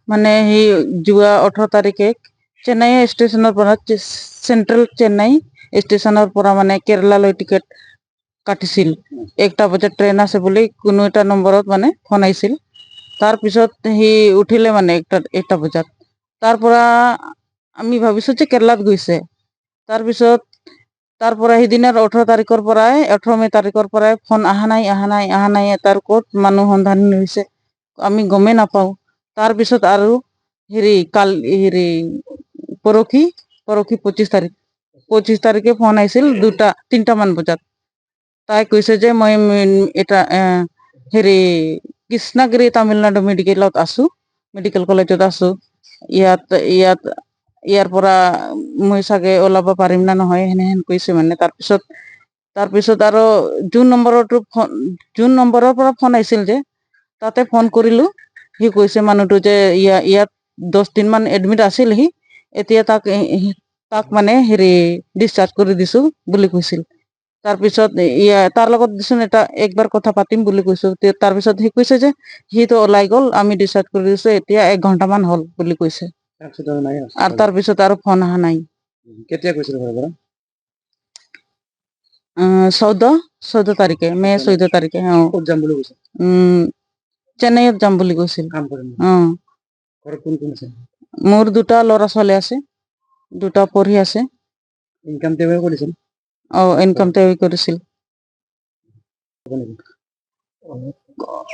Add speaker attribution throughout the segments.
Speaker 1: মানে সি যোৱা 18 তাৰিখে চেন্নাই ষ্টেচনৰ পৰা চেন্ট্ৰেল চেন্নাই ষ্টেচনৰ পৰা মানে কেৰেলালৈ টিকেট কাটিছিল। 1টা বজাত ট্ৰেইন আছে বুলি কোনো এটা নম্বৰত মানে ফোন আহিছিল। তাৰপিছত সি উঠিলে মানে 1টা বজাত। তাৰ পৰা আমি ভাবিছো যে কেৰেলাত গৈছে। তাৰপিছত তাৰ পৰা সিদিনাৰ 18 তাৰিখৰ পৰাই 18 মে তাৰিখৰ পৰাই ফোন অহা নাই তাৰ ক'ত মানুহ সন্ধান হৈছে আমি গমেই নাপাওঁ। তাৰপিছত আৰু পৰহি 25 তাৰিখে ফোন আহিছিল 3টা মান বজাত। তাই কৈছে যে মই এটা কৃষ্ণগিৰি তামিলনাডু মেডিকেল কলেজত আছো। ইয়াৰ পৰা মই চাগে ওলাব পাৰিম না নহয় সেনেহেন কৈছে মানে। তাৰপিছত আৰু যোন নম্বৰৰ পৰা ফোন আহিছিল যে তাতে ফোন কৰিলো। সি কৈছে মানুহটো যে ইয়াত 10 দিন মান এডমিট আছিল সি। এতিয়া তাক মানে ডিscharge কৰি দিছো বুলি কৈছিল। তাৰপিছত তাৰ লগত দিচোন একবাৰ কথা পাতিম বুলি কৈছো। তাৰপিছত সি কৈছে যে সিটো ওলাই গ'ল, আমি ডিচাইড কৰি দিছো এতিয়া 1 ঘণ্টামান হ'ল বুলি কৈছে। আৰু তাৰপিছত আৰু ফোন অহা নাই।
Speaker 2: কেতিয়া কৈছিল ঘৰৰ পৰা?
Speaker 1: 14 তাৰিখে মে 14 তাৰিখে।
Speaker 2: ক'ত যাম বুলি কৈছে?
Speaker 1: চেন্নাইত যাম বুলি কৈছিল।
Speaker 2: কাম কৰিম। ঘৰত কোন কোন আছে?
Speaker 1: মোৰ 2টা ল'ৰা ছোৱালী আছে, 2টা পঢ়ি আছে।
Speaker 2: ইনকাম তেওঁ কৰিছিল?
Speaker 1: ইনকাম তেওঁ কৰিছিল।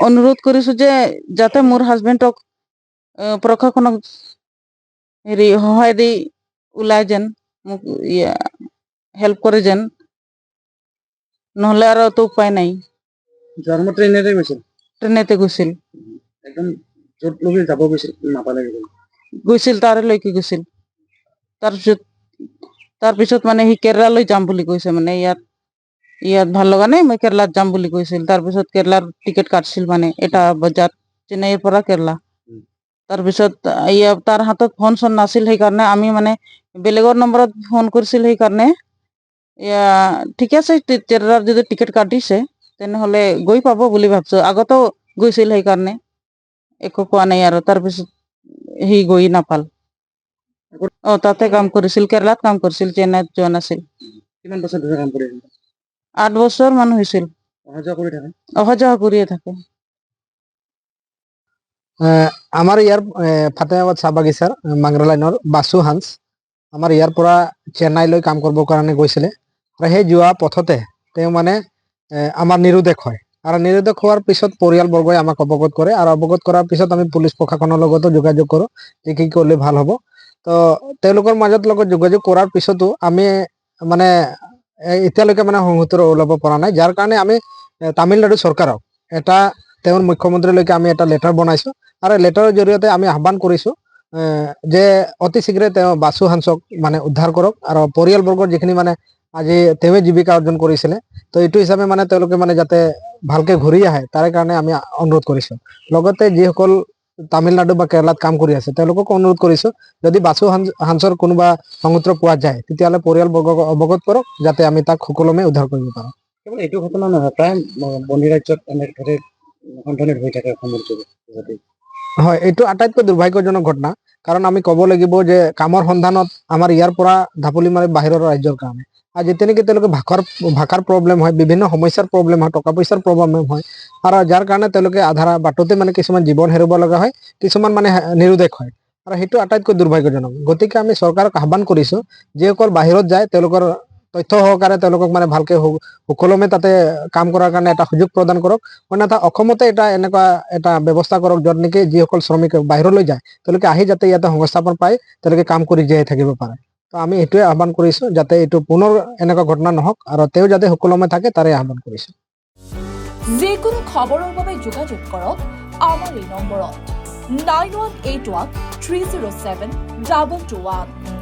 Speaker 1: অনুৰোধ কৰিছো যে যাতে মোৰ হাজবেণ্ডক প্ৰশাসনক সহায় দি ওলাই যেন মোক হেল্প কৰে যেন, নহলে আৰু তো উপায় নাই।
Speaker 2: জন্ম ট্ৰেইনেৰে গৈছিল?
Speaker 1: ট্ৰেইনতে গৈছিল।
Speaker 2: একদম য'ত লগি যাব গৈছিল নাপালে?
Speaker 1: গৈছিল তাৰেলৈকে গৈছিল। তাৰপিছত মানে সি কেৰেলালৈ যাম বুলি কৈছে মানে ইয়াত ভাল লগা নাই, মই কেৰেলাত যাম বুলি কৈছিল। তাৰপিছত কেৰেলাৰ টিকেট কাটছিল মানে 1টা বজাত চেন্নাইৰ পৰা কেৰেলা। তাৰপিছত তাৰ হাতত ফোন চোন নাছিল, সেইকাৰণে আমি মানে বেলেগৰ নম্বৰত ফোন কৰিছিল। সেইকাৰণে ঠিক আছে কেৰেলাৰ যদি টিকেট কাটিছে তেনেহলে গৈ পাব বুলি ভাবছো। আগতেও গৈছিল সেইকাৰণে একো কোৱা নাই আৰু। তাৰপিছত সি গৈ নাপাল। তাতে কাম কৰিছিল, কেৰেলাত কাম কৰিছিল, চেন্নাইত যোৱা নাছিল।
Speaker 2: কিমান বছৰ ধৰি কাম কৰি আছে?
Speaker 1: 8 বছৰ মান হৈছিল।
Speaker 2: অহা যোৱা কৰি থাকে?
Speaker 1: অহা যোৱা কৰিয়ে থাকে।
Speaker 3: আমাৰ ইয়াৰ ফাতেহাবাদ চাহ বাগিচাৰ মাংৰা লাইনৰ বাসু হান্স আমাৰ ইয়াৰ পৰা চেন্নাইলৈ কাম কৰিবৰ কাৰণে গৈছিলে। আৰু সেই যোৱা পথতে তেওঁ মানে আমাৰ নিৰুদ্দেশ হয়। আৰু নিৰুদ্দেশ হোৱাৰ পিছত পৰিয়ালবৰ্গই আমাক অৱগত কৰে। আৰু অৱগত কৰাৰ পিছত আমি পুলিচ প্ৰশাসনৰ লগতো যোগাযোগ কৰোঁ যে কি কৰিলে ভাল হ'ব। তো তেওঁলোকৰ লগত যোগাযোগ কৰাৰ পিছতো আমি মানে এতিয়ালৈকে মানে সংহতি ওলাব পৰা নাই। যাৰ কাৰণে আমি তামিলনাডু চৰকাৰক তেওঁৰ মুখ্যমন্ত্ৰীলৈকে আমি এটা লেটাৰ বনাইছো। আৰু লেটাৰৰ জৰিয়তে আমি আহ্বান কৰিছো যে অতি শীঘ্ৰে তেওঁ বাসু হান্সক মানে উদ্ধাৰ কৰক। আৰু পৰিয়ালবৰ্গৰ যিখিনি মানে আজি তেওঁৱে জীৱিকা অৰ্জন কৰিছিলে, তো এইটো হিচাপে মানে তেওঁলোকে মানে যাতে ভালকে ঘূৰি আহে তাৰে কাৰণে আমি অনুৰোধ কৰিছো। লগতে যিসকল তামিলনাডু বা কেৰেলাত কাম কৰি আছে তেওঁলোককো অনুৰোধ কৰিছো, যদি বাসু হান্সৰ কোনোবা সংগত্ৰ পোৱা যায় তেতিয়াহ'লে পৰিয়ালবৰ্গক অৱগত কৰক, যাতে আমি তাক সুকলমে উদ্ধাৰ কৰিব পাৰোঁ।
Speaker 2: কেৱল এইটো ঘটনা নহয়, প্ৰায় বন্দী ৰাজ্যত এনেদৰে সন্ধানিত হৈ থাকে অসমৰ জাতি।
Speaker 3: হয়, এইটো আটাইতকৈ দুৰ্ভাগ্যজনক ঘটনা। কাৰণ আমি ক'ব লাগিব যে কামৰ সন্ধানত আমাৰ ইয়াৰ পৰা ঢাপলি মাৰে বাহিৰৰ ৰাজ্যৰ কাৰণে। আৰু যেতিয়া নেকি তেওঁলোকে ভাষাৰ প্ৰব্লেম হয়, বিভিন্ন সমস্যাৰ প্ৰব্লেম হয়, টকা পইচাৰ প্ৰব্লেম হয়, আৰু যাৰ কাৰণে তেওঁলোকে আধা বাটতে মানে কিছুমান জীৱন হেৰুৱাব লগা হয়, কিছুমান মানে নিৰুদ্দেশ হয়। আৰু সেইটো আটাইতকৈ দুৰ্ভাগ্যজনক। গতিকে আমি চৰকাৰক আহ্বান কৰিছো, যিসকল বাহিৰত যায় তেওঁলোকৰ তথ্য সহকাৰে তেওঁলোকক মানে ভালকে সুকলমে তাতে কাম কৰাৰ কাৰণে এটা সুযোগ প্ৰদান কৰক। অন্যথা অসমতে এনেকুৱা এটা ব্যৱস্থা কৰক, য'ত নেকি যিসকল শ্ৰমিক বাহিৰলৈ যায় তেওঁলোকে আহি যাতে ইয়াতে সংস্থাপন পায়, তেওঁলোকে কাম কৰি জীয়াই থাকিব পাৰে। তো আমি এইটোৱে আহ্বান কৰিছো যাতে এইটো পুনৰ এনেকুৱা ঘটনা নহওক, আৰু তেওঁ যাতে সুকলমে থাকে তাৰে আহ্বান কৰিছো।
Speaker 4: যিকোনো খবৰৰ বাবে যোগাযোগ কৰক আমাৰ এই নম্বৰত 9181 307 221।